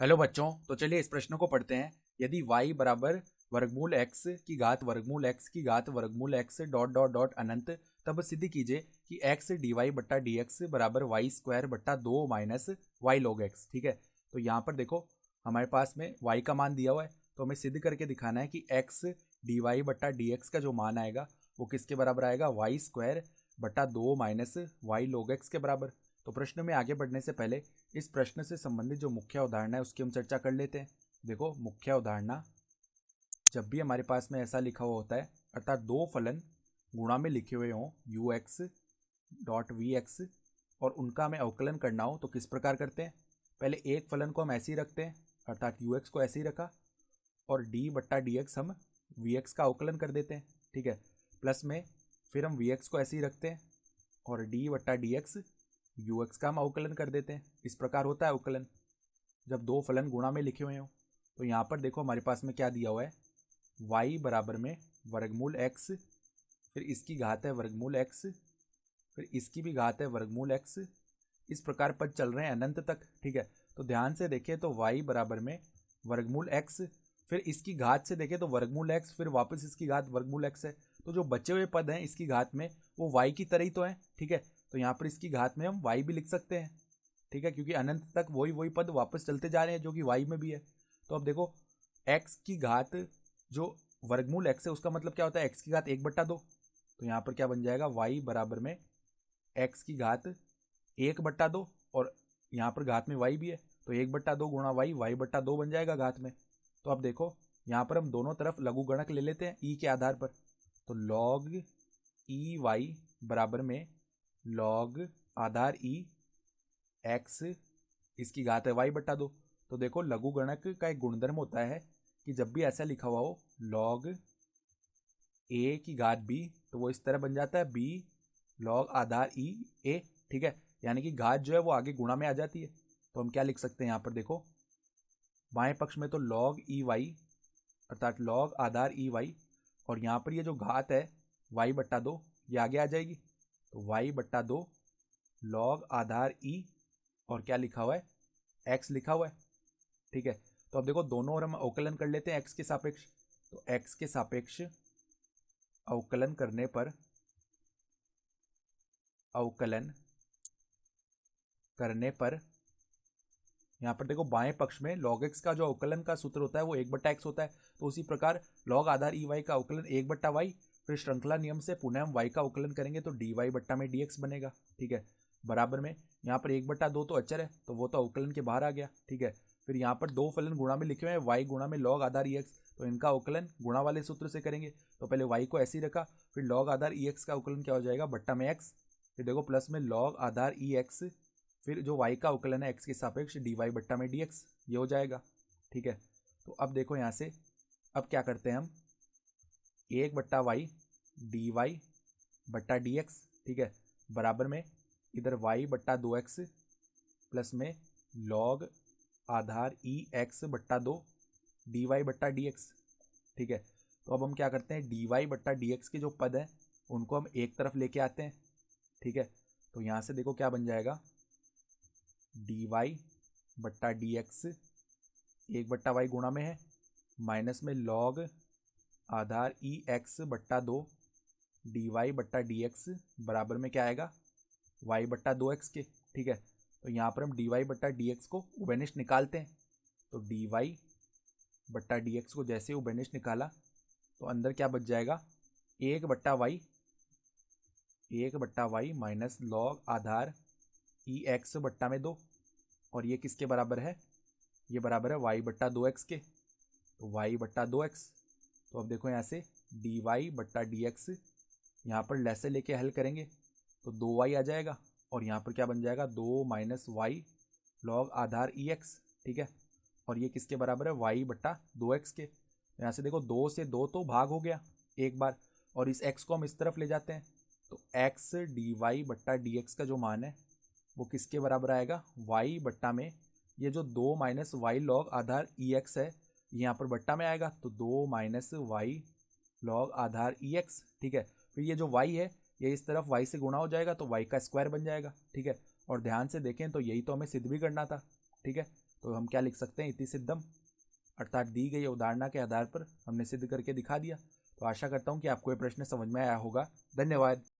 Hello बच्चों, तो चलिए इस प्रश्न को पढ़ते हैं। यदि y बराबर वर्गमूल x की घात वर्गमूल x की घात वर्गमूल x डॉट डॉट डॉट अनंत, तब सिद्ध कीजिए कि x डी वाई बट्टा डी एक्स बराबर वाई स्क्वायर बट्टा 2 माइनस वाई लॉग x। ठीक है, तो यहाँ पर देखो हमारे पास में y का मान दिया हुआ है, तो हमें सिद्ध करके दिखाना है कि x डी वाई बट्टा डी एक्स का जो मान आएगा वो किसके बराबर आएगा, वाई स्क्वायर बट्टा 2 माइनस वाई लॉग x के बराबर। तो प्रश्न में आगे बढ़ने से पहले इस प्रश्न से संबंधित जो मुख्य अवधारणा है उसकी हम चर्चा कर लेते हैं। देखो, मुख्य अवधारणा, जब भी हमारे पास में ऐसा लिखा हुआ होता है अर्थात दो फलन गुणा में लिखे हुए हों U X dot V X और उनका हमें अवकलन करना हो तो किस प्रकार करते हैं। पहले एक फलन को हम ऐसे ही रखते हैं अर्थात यू एक्स को ऐसे ही रखा और डी बट्टा डी एक्स हम वी एक्स का अवकलन कर देते हैं। ठीक है, प्लस में फिर हम वी एक्स को ऐसे ही रखते हैं और डी बट्टा डी एक्स यू एक्स का हम अवकलन कर देते हैं। इस प्रकार होता है अवकलन जब दो फलन गुणा में लिखे हुए हों। तो यहाँ पर देखो हमारे पास में क्या दिया हुआ है, y बराबर में वर्गमूल x, फिर इसकी घात है वर्गमूल x, फिर इसकी भी घात है वर्गमूल x। इस प्रकार पद चल रहे हैं अनंत तक। ठीक है, तो ध्यान से देखें तो y बराबर में वर्गमूल x, फिर इसकी घात से देखें तो वर्गमूल x, फिर वापस इसकी घात वर्गमूल x है। तो जो बचे हुए पद हैं इसकी घात में वो y की तरह ही तो है। ठीक है, तो यहाँ पर इसकी घात में हम y भी लिख सकते हैं। ठीक है, क्योंकि अनंत तक वही वही पद वापस चलते जा रहे हैं जो कि y में भी है। तो अब देखो x की घात जो वर्गमूल x है उसका मतलब क्या होता है, x की घात 1/2। तो यहाँ पर क्या बन जाएगा, y बराबर में x की घात 1/2 और यहाँ पर घात में y भी है तो 1/2 गुणा y/2 बन जाएगा घात में। तो अब देखो यहाँ पर हम दोनों तरफ लघुगणक ले लेते हैं e के आधार पर। तो log ई वाई बराबर में log आधार e x इसकी घात है y/2। तो देखो लघुगणक का एक गुणधर्म होता है कि जब भी ऐसा लिखा हुआ हो log a की घात b तो वो इस तरह बन जाता है b log Aadhaar e a। ठीक है, यानी कि घात जो है वो आगे गुणा में आ जाती है। तो हम क्या लिख सकते हैं यहाँ पर देखो, बाएं पक्ष में तो log ई वाई अर्थात log आधार ई वाई और यहाँ पर ये जो घात है y/2 ये आगे आ जाएगी। तो y/2 log आधार e और क्या लिखा हुआ है, x लिखा हुआ है। ठीक है, तो अब देखो दोनों और हम अवकलन कर लेते हैं x के सापेक्ष। तो x के सापेक्ष अवकलन करने पर यहाँ पर देखो बाएं पक्ष में log x का जो अवकलन का सूत्र होता है वो 1/x होता है। तो उसी प्रकार log आधार ई वाई का अवकलन 1/y, फिर श्रृंखला नियम से पुनः हम y का अवकलन करेंगे तो dy बट्टा में dx बनेगा। ठीक है, बराबर में यहाँ पर 1/2 तो अचर है तो वो तो अवकलन के बाहर आ गया। ठीक है, फिर यहाँ पर दो फलन गुणा में लिखे हुए हैं y गुणा में log आधार ई एक्स, तो इनका अवकलन गुणा वाले सूत्र से करेंगे। तो पहले y को ऐसे ही रखा, फिर log आधार ई एक्स का अवकलन क्या हो जाएगा, बट्टा में x, फिर देखो प्लस में log आधार ई एक्स, फिर जो y का अवकलन है x के सापेक्ष dy बट्टा में dx, ये हो जाएगा। ठीक है, तो अब देखो यहाँ से अब क्या करते हैं हम, 1/y dy बट्टा dx। ठीक है, बराबर में इधर y/2x प्लस में log आधार ई एक्स बट्टा 2 dy बट्टा dx। ठीक है, तो अब हम क्या करते हैं, dy बट्टा dx के जो पद हैं उनको हम एक तरफ लेके आते हैं। ठीक है, तो यहाँ से देखो क्या बन जाएगा, dy बट्टा dx 1/y गुणा में है माइनस में log आधार ई एक्स बट्टा 2 dy बट्टा dx बराबर में क्या आएगा, y/2x के। ठीक है, तो यहाँ पर हम dy बट्टा dx को उभयनिष्ठ निकालते हैं। तो dy बट्टा dx को जैसे उभयनिष्ठ निकाला तो अंदर क्या बच जाएगा, 1/y माइनस log आधार ई एक्स बट्टा में 2 और ये किसके बराबर है, ये बराबर है y/2x के। तो y/2x, तो अब देखो यहाँ से dy बट्टा dx यहाँ पर लैसे लेके हल करेंगे तो 2y आ जाएगा और यहाँ पर क्या बन जाएगा, 2 माइनस वाई log आधार ई एक्स। ठीक है, और ये किसके बराबर है, y/2x के। यहाँ से देखो 2 से 2 तो भाग हो गया एक बार और इस x को हम इस तरफ ले जाते हैं तो x dy बट्टा dx का जो मान है वो किसके बराबर आएगा, y बट्टा में ये जो 2 माइनस वाई लॉग आधार ई एक्स है यहाँ पर बट्टा में आएगा तो 2 माइनस वाई लॉग आधार ई एक्स। ठीक है, फिर ये जो y है ये इस तरफ y से गुणा हो जाएगा तो y का स्क्वायर बन जाएगा। ठीक है, और ध्यान से देखें तो यही तो हमें सिद्ध भी करना था। ठीक है, तो हम क्या लिख सकते हैं, इति सिद्धम, अर्थात दी गई उदाहरणा के आधार पर हमने सिद्ध करके दिखा दिया। तो आशा करता हूँ कि आपको ये प्रश्न समझ में आया होगा। धन्यवाद।